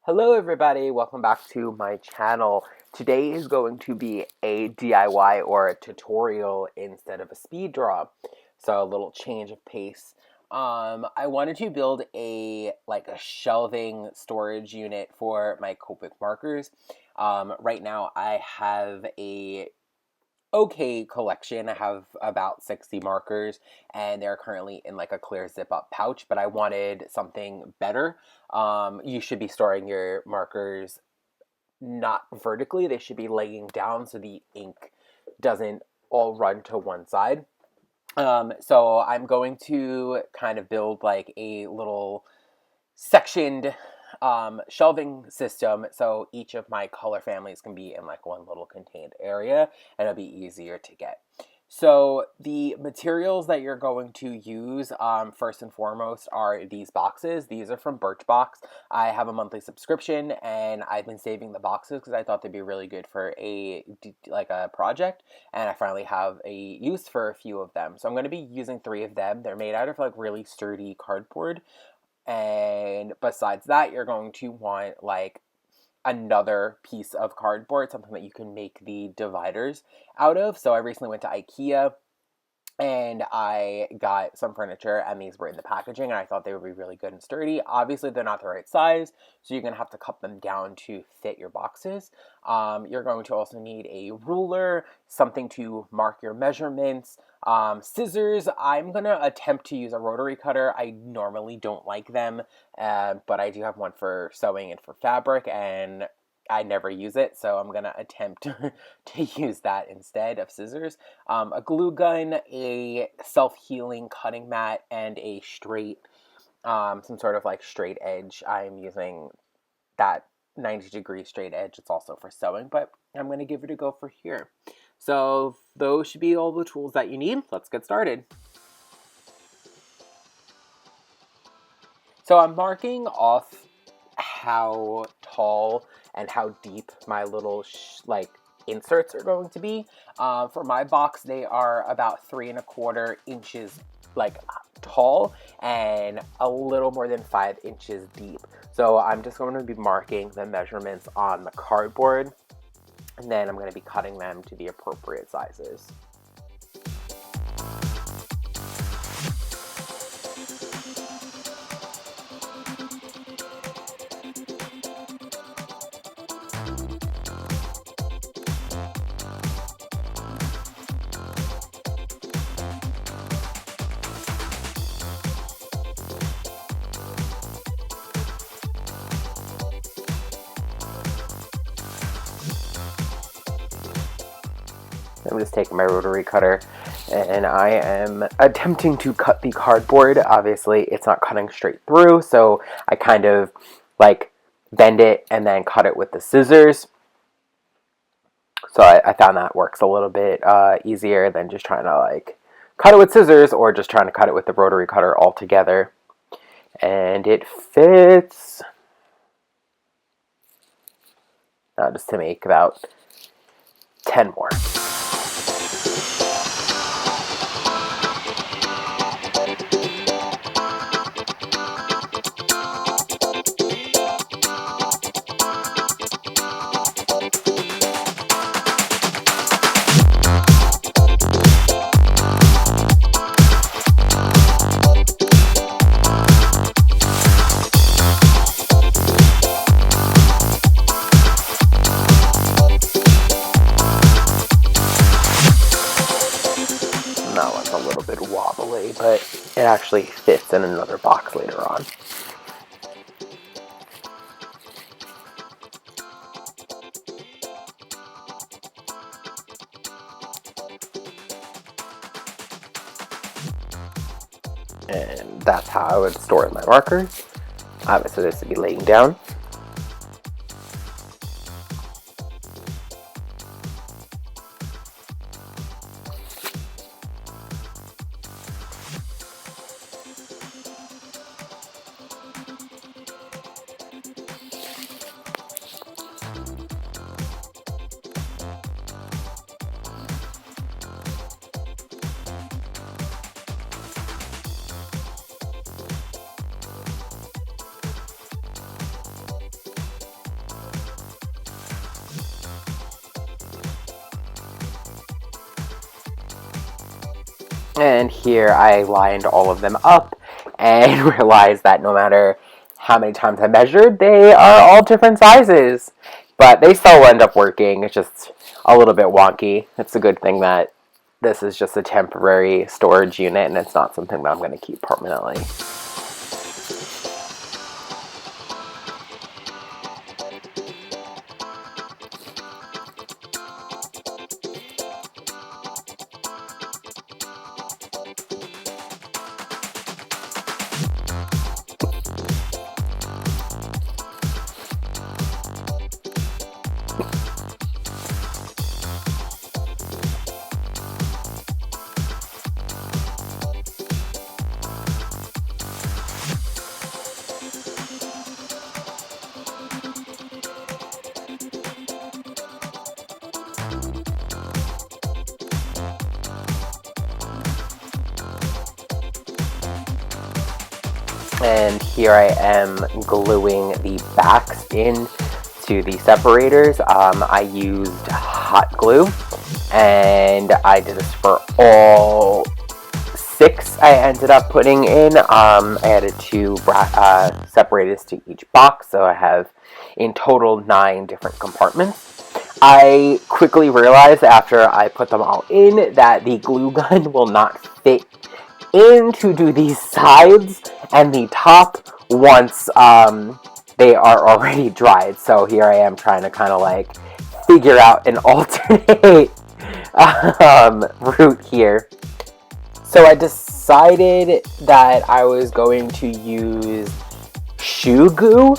Hello everybody, welcome back to my channel. Today is going to be a DIY or a tutorial instead of a speed draw. So a little change of pace. I wanted to build a shelving storage unit for my Copic markers. Right now I have a okay collection. I have about 60 markers and they're currently in like a clear zip up pouch, but I wanted something better. You should be storing your markers not vertically, they should be laying down so the ink doesn't all run to one side. So I'm going to kind of build like a little sectioned shelving system so each of my color families can be in like one little contained area and it'll be easier to get. So the materials that you're going to use first and foremost are these boxes. These are from Birchbox. I have a monthly subscription and I've been saving the boxes because I thought they'd be really good for a project, and I finally have a use for a few of them. So I'm going to be using 3 of them. They're made out of like really sturdy cardboard. And besides that, you're going to want like another piece of cardboard, something that you can make the dividers out of. So I recently went to IKEA and I got some furniture and these were in the packaging and I thought they would be really good and sturdy. Obviously they're not the right size, so you're going to have to cut them down to fit your boxes. You're going to also need a ruler, something to mark your measurements, scissors. I'm going to attempt to use a rotary cutter. I normally don't like them, but I do have one for sewing and for fabric, and I never use it, so I'm going to attempt to use that instead of scissors. A glue gun, a self-healing cutting mat, and a straight, some sort of like straight edge. I'm using that 90-degree straight edge. It's also for sewing, but I'm going to give it a go for here. So those should be all the tools that you need. Let's get started. So I'm marking off how tall and how deep my little inserts are going to be. For my box, they are about 3¼ inches tall and a little more than 5 inches deep. So I'm just going to be marking the measurements on the cardboard, and then I'm going to be cutting them to the appropriate sizes. I'm just taking my rotary cutter and I am attempting to cut the cardboard. Obviously it's not cutting straight through, so I kind of bend it and then cut it with the scissors. So I found that works a little bit easier than just trying to cut it with scissors or just trying to cut it with the rotary cutter altogether. And it fits. Just to make about 10 more. That one's a little bit wobbly, but it actually fits in another box later on. And that's how I would store my markers. Obviously this would be laying down. And here I lined all of them up and realized that no matter how many times I measured, they are all different sizes. But they still end up working. It's just a little bit wonky. It's a good thing that this is just a temporary storage unit and it's not something that I'm going to keep permanently. And here I am gluing the backs in to the separators. I used hot glue, and I did this for all 6 I ended up putting in. I added 2 separators to each box, so I have in total 9 different compartments. I quickly realized after I put them all in that the glue gun will not fit in to do these sides and the top once they are already dried. So here I am trying to kind of like figure out an alternate route here. So I decided that I was going to use shoe goo.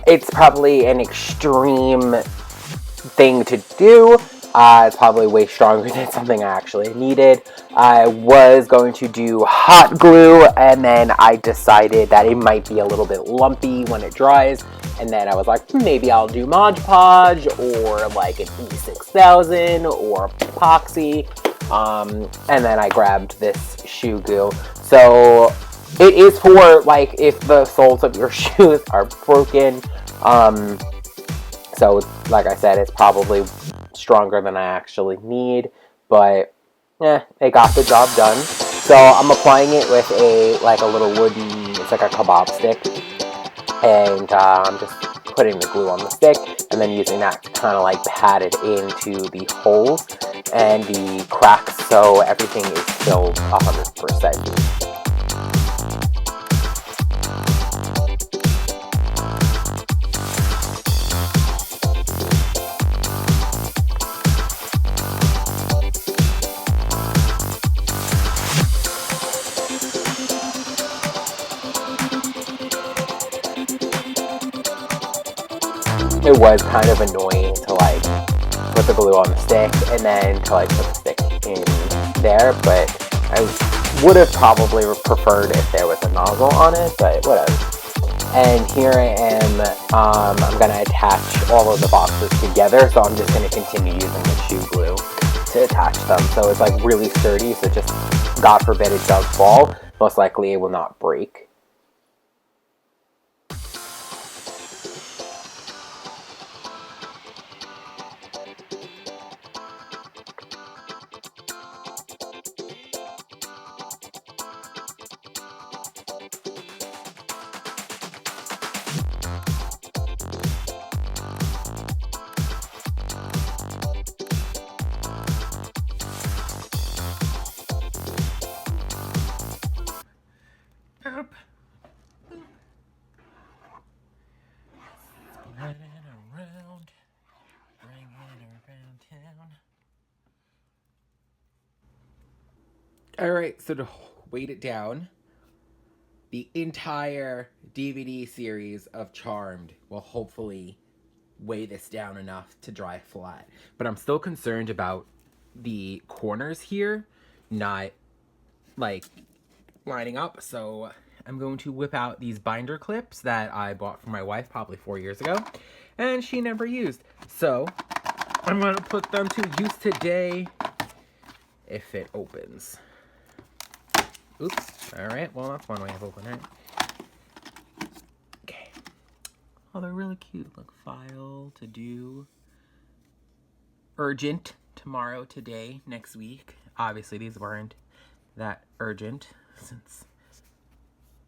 It's probably an extreme thing to do. It's probably way stronger than something I actually needed. I was going to do hot glue, and then I decided that it might be a little bit lumpy when it dries, and then I was like, maybe I'll do Mod Podge, or like an E6000, or epoxy, and then I grabbed this shoe goo. So it is for, like, if the soles of your shoes are broken, so, like I said, it's probably stronger than I actually need, but it got the job done. So I'm applying it with a little wooden, it's like a kebab stick, and I'm just putting the glue on the stick, and then using that to kind of like pat it into the holes and the cracks, so everything is filled 100%. It was kind of annoying to like put the glue on the stick and then to like put the stick in there, but I would have probably preferred if there was a nozzle on it, but whatever. And here I am, I'm going to attach all of the boxes together, so I'm just going to continue using the shoe glue to attach them. So it's like really sturdy, so just God forbid it does fall, most likely it will not break. Boop. Boop. Spinning around, ringing around town. Alright, so to weight it down, the entire DVD series of Charmed will hopefully weigh this down enough to dry flat. But I'm still concerned about the corners here not like lining up, so I'm going to whip out these binder clips that I bought for my wife probably 4 years ago and she never used, so I'm going to put them to use today if it opens. Oops. Alright, well that's one way of opening it. Okay. Oh, they're really cute. Look, file, to do, urgent, tomorrow, today, next week. Obviously these weren't that urgent since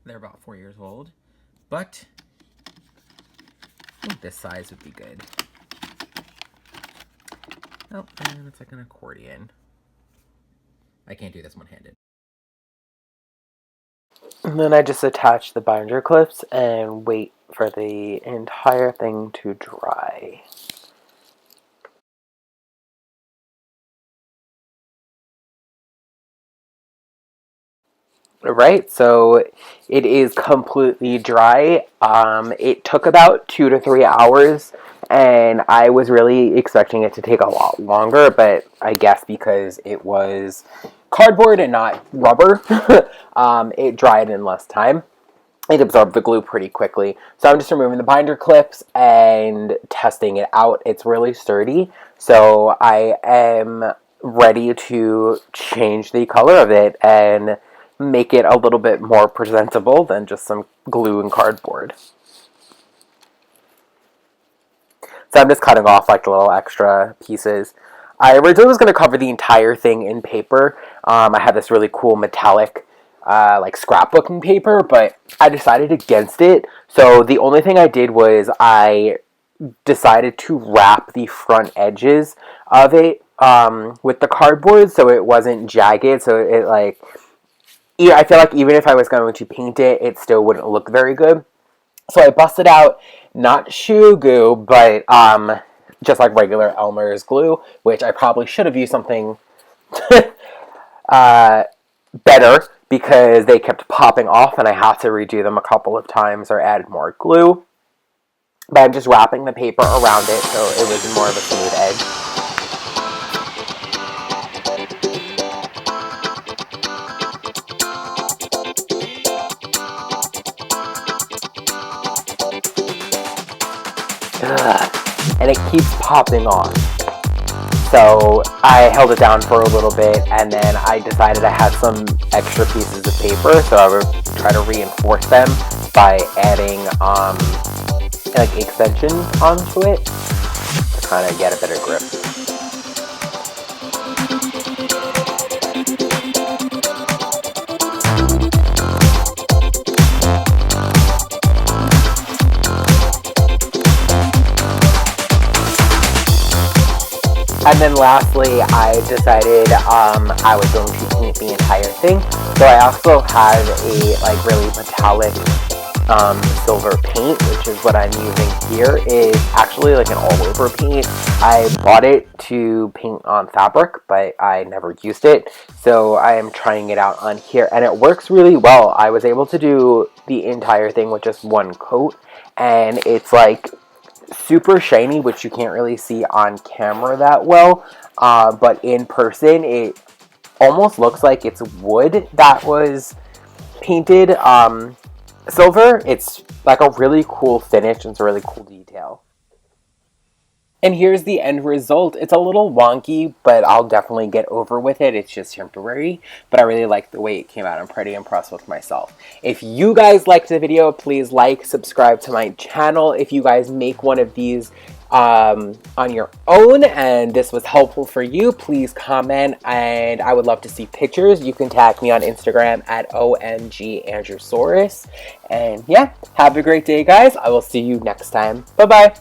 they're about 4 years old, but I think this size would be good. Oh, and it's like an accordion. I can't do this one-handed. And then I just attach the binder clips and wait for the entire thing to dry. Right, so it is completely dry. It took about 2 to 3 hours, and I was really expecting it to take a lot longer, but I guess because it was cardboard and not rubber, it dried in less time. It absorbed the glue pretty quickly. So I'm just removing the binder clips and testing it out. It's really sturdy, so I am ready to change the color of it and make it a little bit more presentable than just some glue and cardboard. So I'm just cutting off like the little extra pieces. I originally was going to cover the entire thing in paper. I had this really cool metallic like scrapbooking paper, but I decided against it. So the only thing I did was I decided to wrap the front edges of it with the cardboard so it wasn't jagged. So it like, I feel like even if I was going to paint it, it still wouldn't look very good. So I busted out not shoe glue, but just like regular Elmer's glue, which I probably should have used something better because they kept popping off and I had to redo them a couple of times or add more glue. But I'm just wrapping the paper around it so it was more of a smooth edge. And it keeps popping on. So I held it down for a little bit, and then I decided I had some extra pieces of paper, so I would try to reinforce them by adding like extensions onto it to kind of get a better grip. And then lastly, I decided I was going to paint the entire thing. So I also have a like really metallic silver paint, which is what I'm using here. Is actually like an all-over paint. I bought it to paint on fabric, but I never used it. So I am trying it out on here, and it works really well. I was able to do the entire thing with just one coat, and it's like super shiny, which you can't really see on camera that well, but in person it almost looks like it's wood that was painted silver. It's like a really cool finish and it's a really cool detail. And here's the end result. It's a little wonky, but I'll definitely get over with it. It's just temporary, but I really like the way it came out. I'm pretty impressed with myself. If you guys liked the video, please like, subscribe to my channel. If you guys make one of these on your own and this was helpful for you, please comment, and I would love to see pictures. You can tag me on Instagram at OMGAndrewsaurus. And yeah, have a great day, guys. I will see you next time. Bye-bye.